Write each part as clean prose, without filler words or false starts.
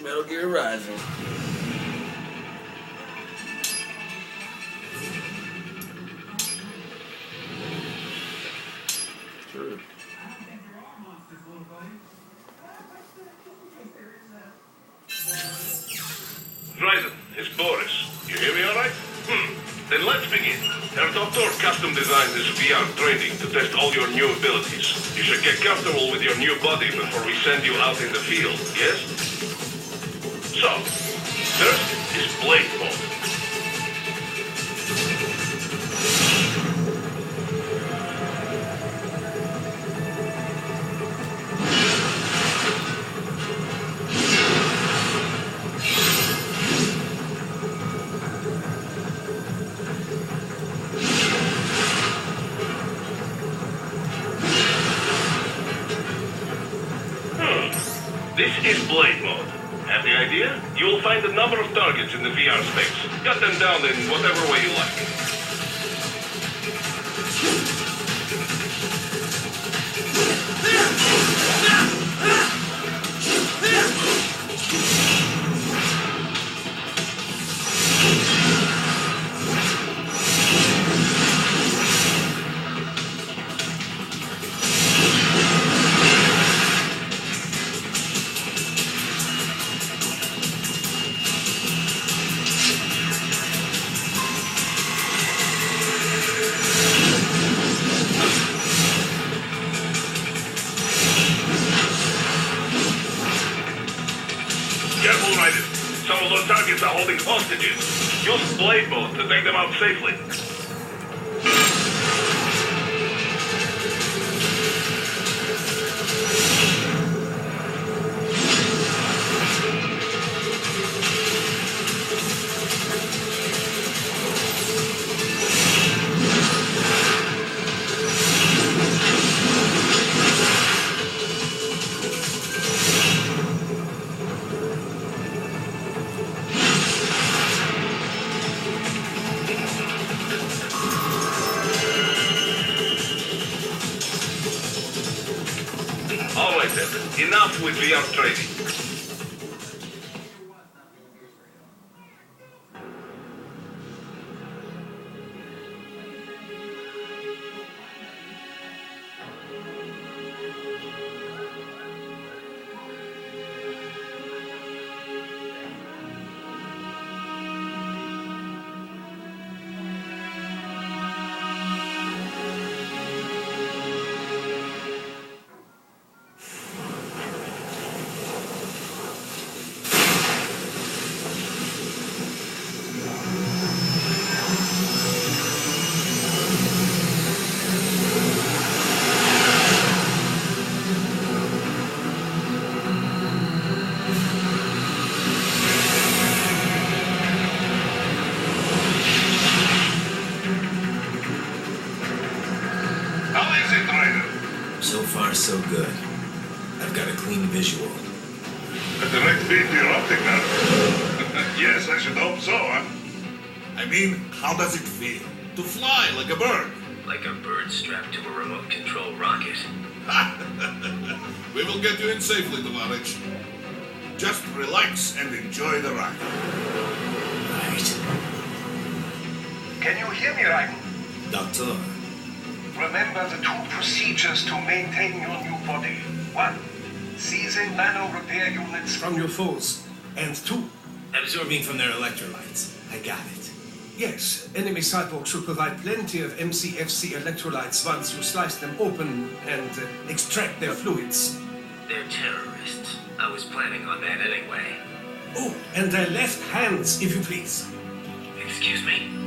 Metal Gear Rising. True. Dryden, it's Boris. You hear me all right? Then let's begin. Herr Doctor custom designed this VR training to test all your new abilities. You should get comfortable with your new body before we send you out in the field, yes? So, first is Blade Mode. This is Blade Mode. Have the idea? You will find a number of targets in the VR space. Cut them down in whatever way you like. Careful, Raiden. Some of those targets are holding hostages. Use Blade Mode to take them out safely. All right then, enough with VR training. So far, so good. I've got a clean visual. A direct feed to your optic nerve. Yes, I should hope so, huh? I mean, how does it feel? To fly like a bird? Like a bird strapped to a remote control rocket. We will get you in safely, Tovarich. Just relax and enjoy the ride. Right. Can you hear me, Raiden? Doctor. Remember the two procedures to maintain your new body. 1. Seizing nano repair units from your foes. And 2. Absorbing from their electrolytes. I got it. Yes, enemy cyborgs should provide plenty of MCFC electrolytes once you slice them open and extract their fluids. They're terrorists. I was planning on that anyway. Oh, and their left hands, if you please. Excuse me?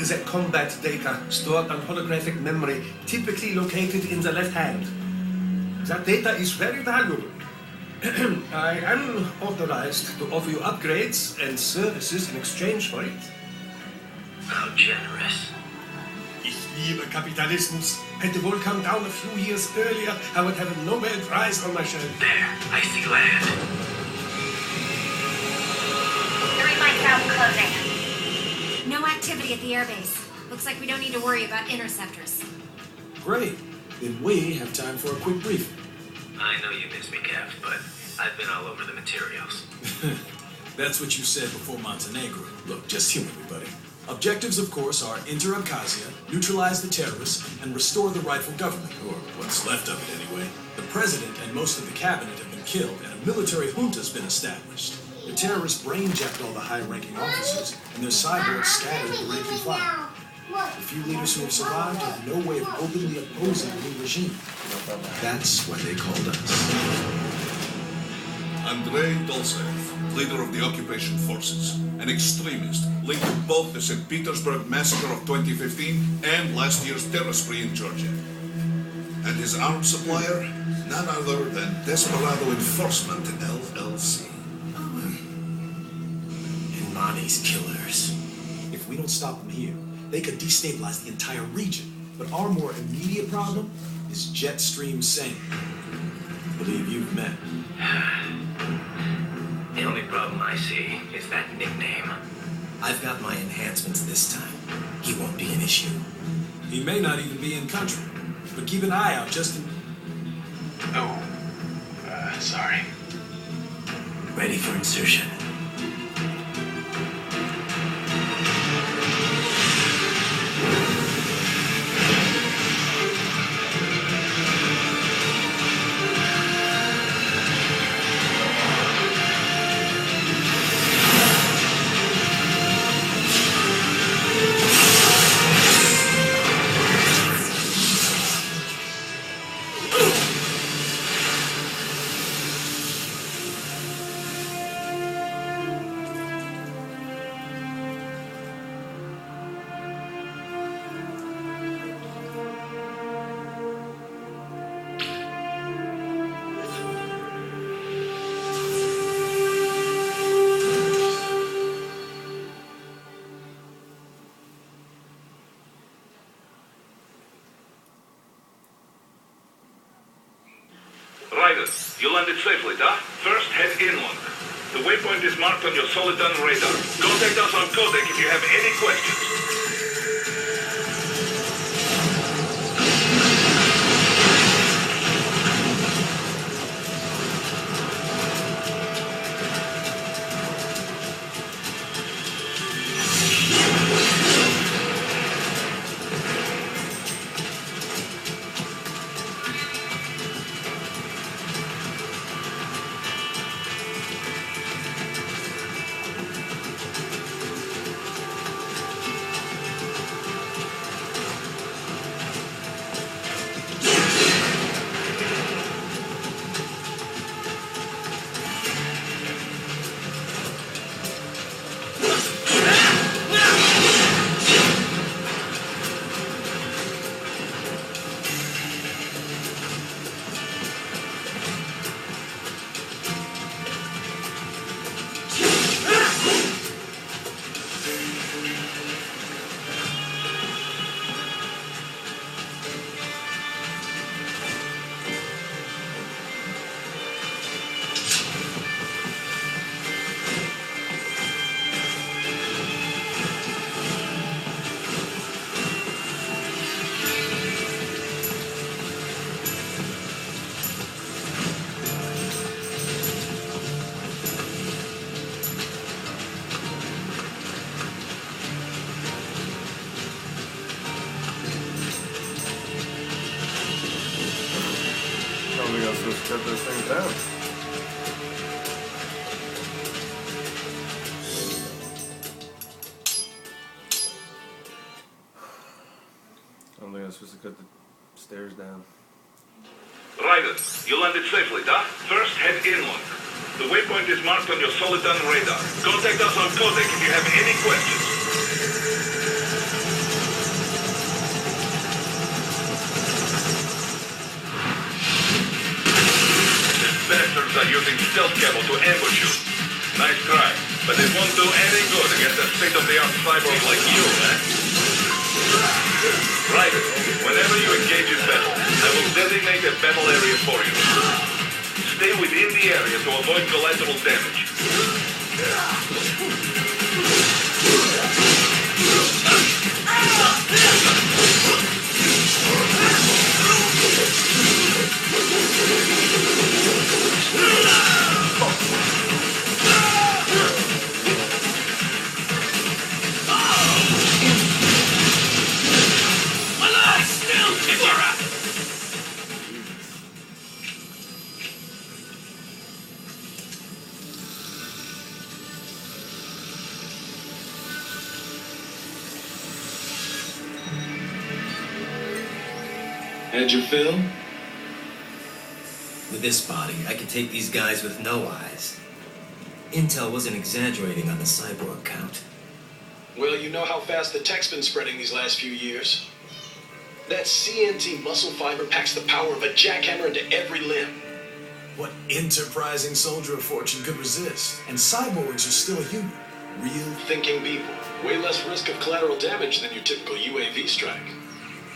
That combat data stored on holographic memory, typically located in the left hand. That data is very valuable. I am authorized to offer you upgrades and services in exchange for it. How generous. Ich liebe Kapitalismus. Hätte wohl come down a few years earlier, I would have a Nobel Prize on my shelf. There, I see land. 3 miles out closing. No activity at the airbase. Looks like we don't need to worry about interceptors. Great. Then we have time for a quick briefing. I know you miss me, Kev, but I've I've been all over the materials. That's what you said before Montenegro. Look, just humor me, buddy. Objectives, of course, are enter Abkhazia, neutralize the terrorists, and restore the rightful government, or what's left of it anyway. The president and most of the cabinet have been killed, and a military junta's been established. The terrorists brainjacked all the high-ranking officers, and their cyborgs scattered the rank and file. The few leaders who have survived have no way of openly opposing the new regime. That's why they called us. Andrei Dolzev, leader of the occupation forces, an extremist linked to both the St. Petersburg massacre of 2015 and last year's terror spree in Georgia. And his arms supplier, none other than Desperado Enforcement LLC. And Mani's killers. If we don't stop them here, they could destabilize the entire region. But our more immediate problem is Jetstream Singh. I believe you've met. The only problem I see is that nickname. I've got my enhancements this time. He won't be an issue. He may not even be in country. But keep an eye out just in... Oh, sorry. Ready for insertion. Ryder, you landed safely, da? First, head inland. The waypoint is marked on your Solidan radar. Contact us on Codec if you have any questions. Probably got to shut this thing down. I don't think I'm supposed to cut the stairs down. Ryder, you landed safely, da? First, head inland. The waypoint is marked on your Solidan radar. Contact us on Codec if you have any questions. These bastards are using stealth cable to ambush you. Nice try, but it won't do any good against a state-of-the-art cyborg like you, eh? Ryder, whenever you engage in battle, I will designate a battle area for you. Stay within the area to avoid collateral damage. Had your fill? With this body, I could take these guys with no eyes. Intel wasn't exaggerating on the cyborg count. Well, you know how fast the tech's been spreading these last few years. That CNT muscle fiber packs the power of a jackhammer into every limb. What enterprising soldier of fortune could resist? And cyborgs are still human. Real thinking people. Way less risk of collateral damage than your typical UAV strike.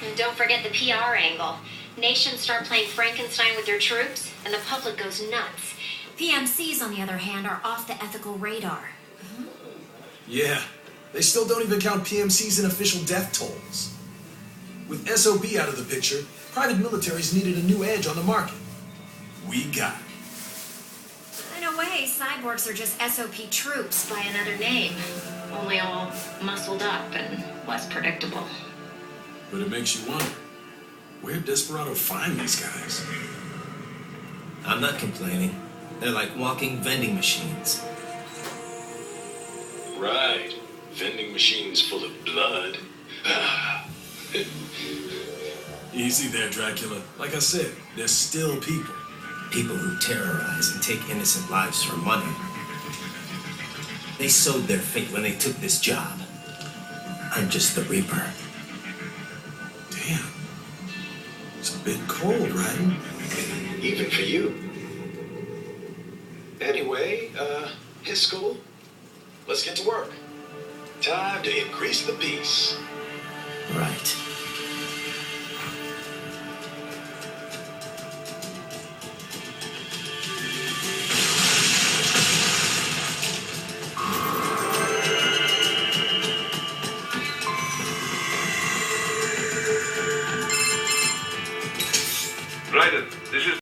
And don't forget the PR angle. Nations start playing Frankenstein with their troops, and the public goes nuts. PMCs, on the other hand, are off the ethical radar. Yeah, they still don't even count PMCs in official death tolls. With SOB out of the picture, private militaries needed a new edge on the market. We got it. In a way, cyborgs are just SOP troops by another name. Only all muscled up and less predictable. But it makes you wonder, where'd Desperado find these guys? I'm not complaining. They're like walking vending machines. Right. Vending machines full of blood. Easy there, Dracula. Like I said, they're still people. People who terrorize and take innocent lives for money. They sowed their fate when they took this job. I'm just the Reaper. Damn. It's a bit cold, right? Even for you. Anyway, Hiskel, let's get to work. Time to increase the peace. Right. Raiden, this is